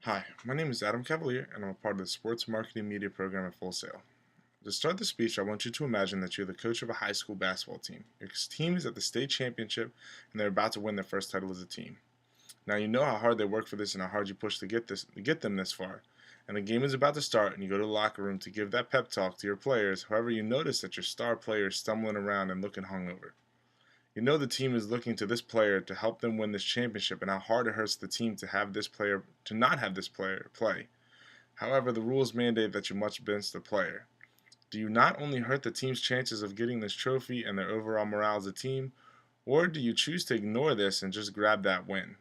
Hi, my name is Adam Cavaliere, and I'm a part of the Sports Marketing Media program at Full Sail. To start the speech, I want you to imagine that you're the coach of a high school basketball team. Your team is at the state championship, and they're about to win their first title as a team. Now you know how hard they work for this and how hard you push to get them this far. And the game is about to start, and you go to the locker room to give that pep talk to your players. However, you notice that your star player is stumbling around and looking hungover. You know the team is looking to this player to help them win this championship, and how hard it hurts the team to not have this player play. However, the rules mandate that you must bench the player. Do you not only hurt the team's chances of getting this trophy and their overall morale as a team, or do you choose to ignore this and just grab that win?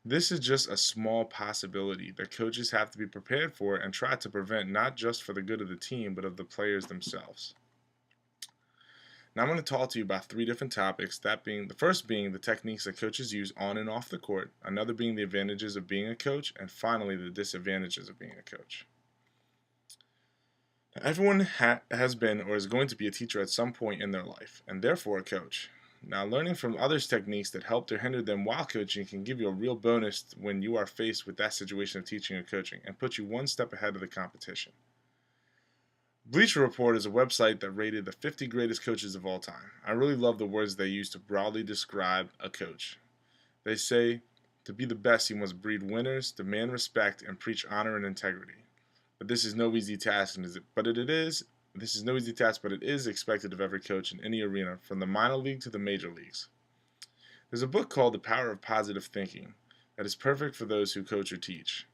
This is just a small possibility that coaches have to be prepared for and try to prevent, not just for the good of the team, but of the players themselves. Now I'm going to talk to you about three different topics, that being the first being the techniques that coaches use on and off the court, another being the advantages of being a coach, and finally the disadvantages of being a coach. Now, everyone has been or is going to be a teacher at some point in their life, and therefore a coach. Now, learning from others' techniques that helped or hindered them while coaching can give you a real bonus when you are faced with that situation of teaching or coaching and put you one step ahead of the competition. Bleacher Report is a website that rated the 50 greatest coaches of all time. I really love the words they use to broadly describe a coach. They say, to be the best, you must breed winners, demand respect, and preach honor and integrity. But this is no easy task, but it is expected of every coach in any arena, from the minor league to the major leagues. There's a book called The Power of Positive Thinking that is perfect for those who coach or teach.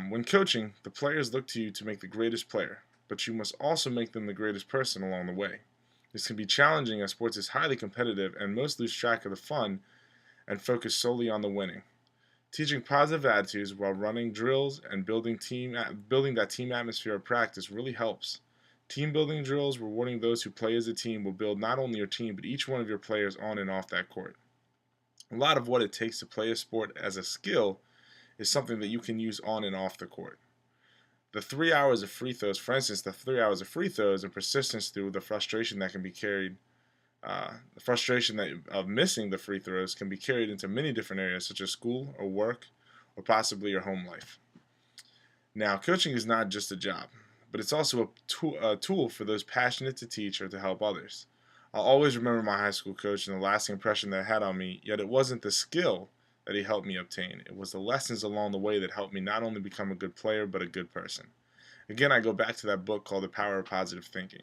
When coaching, the players look to you to make the greatest player, but you must also make them the greatest person along the way. This can be challenging as sports is highly competitive and most lose track of the fun and focus solely on the winning. Teaching positive attitudes while running drills and building that team atmosphere of practice really helps. Team building drills rewarding those who play as a team will build not only your team but each one of your players on and off that court. A lot of what it takes to play a sport as a skill is something that you can use on and off the court. The 3 hours of free throws, for instance, the 3 hours of free throws and persistence through the frustration that can be carried, the frustration of missing the free throws can be carried into many different areas such as school or work or possibly your home life. Now, coaching is not just a job, but it's also a tool for those passionate to teach or to help others. I'll always remember my high school coach and the lasting impression that it had on me, yet it wasn't the skill that he helped me obtain. It was the lessons along the way that helped me not only become a good player, but a good person. Again, I go back to that book called The Power of Positive Thinking.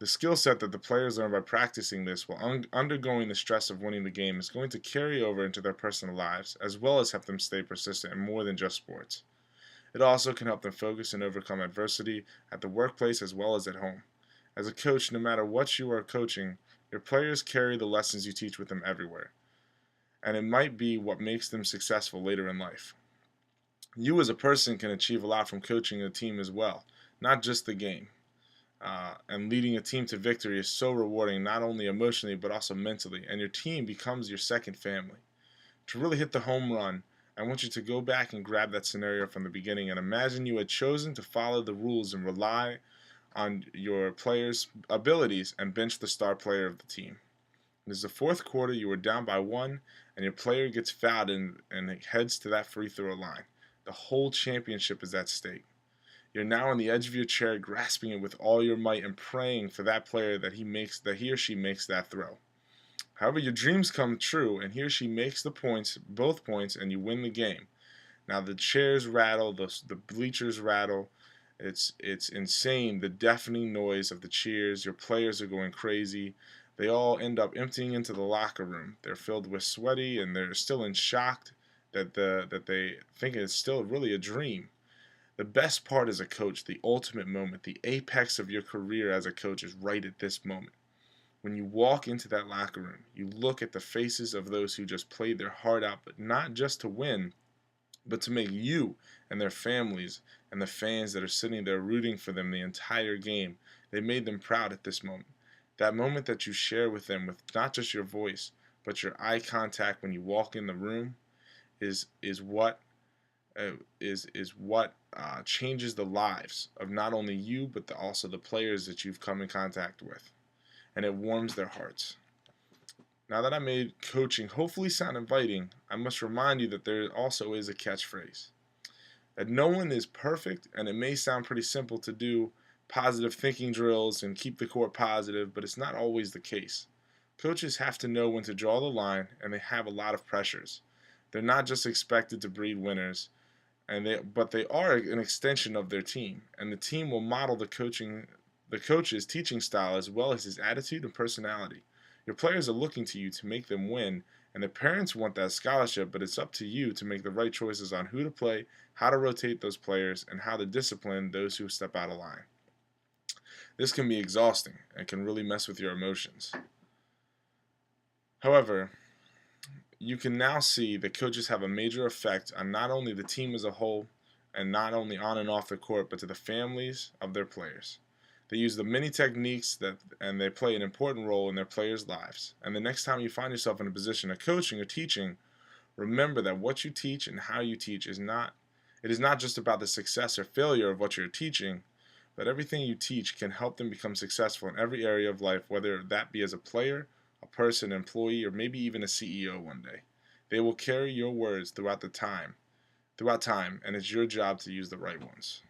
The skill set that the players learn by practicing this while undergoing the stress of winning the game is going to carry over into their personal lives, as well as help them stay persistent in more than just sports. It also can help them focus and overcome adversity at the workplace as well as at home. As a coach, no matter what you are coaching, your players carry the lessons you teach with them everywhere, and it might be what makes them successful later in life. You as a person can achieve a lot from coaching a team as well, not just the game. And leading a team to victory is so rewarding, not only emotionally but also mentally, and your team becomes your second family. To really hit the home run, I want you to go back and grab that scenario from the beginning and imagine you had chosen to follow the rules and rely on your players' abilities and bench the star player of the team. It is the fourth quarter, you are down by one, and your player gets fouled and heads to that free throw line. The whole championship is at stake. You're now on the edge of your chair, grasping it with all your might and praying for that player that he or she makes that throw. However, your dreams come true, and he or she makes both points, and you win the game. Now the chairs rattle, the bleachers rattle. It's insane, the deafening noise of the cheers. Your players are going crazy. They all end up emptying into the locker room. They're filled with sweaty, and they're still in shock that they think it's still really a dream. The best part as a coach, the ultimate moment, the apex of your career as a coach is right at this moment. When you walk into that locker room, you look at the faces of those who just played their heart out, but not just to win, but to make you and their families and the fans that are sitting there rooting for them the entire game. They made them proud at this moment. That moment that you share with them with not just your voice, but your eye contact when you walk in the room is what changes the lives of not only you but also the players that you've come in contact with, and it warms their hearts. Now that I made coaching hopefully sound inviting, I must remind you that there also is a catchphrase. That no one is perfect, and it may sound pretty simple to do positive thinking drills and keep the court positive, but it's not always the case. Coaches have to know when to draw the line, and they have a lot of pressures. They're not just expected to breed winners, but they are an extension of their team, and the team will model the coach's teaching style as well as his attitude and personality. Your players are looking to you to make them win, and the parents want that scholarship, but it's up to you to make the right choices on who to play, how to rotate those players, and how to discipline those who step out of line. This can be exhausting and can really mess with your emotions. However, you can now see that coaches have a major effect on not only the team as a whole, and not only on and off the court, but to the families of their players. They use the many techniques and they play an important role in their players' lives. And the next time you find yourself in a position of coaching or teaching, remember that what you teach and how you teach is not just about the success or failure of what you're teaching, but everything you teach can help them become successful in every area of life, whether that be as a player, a person, an employee, or maybe even a CEO one day. They will carry your words throughout time, and it's your job to use the right ones.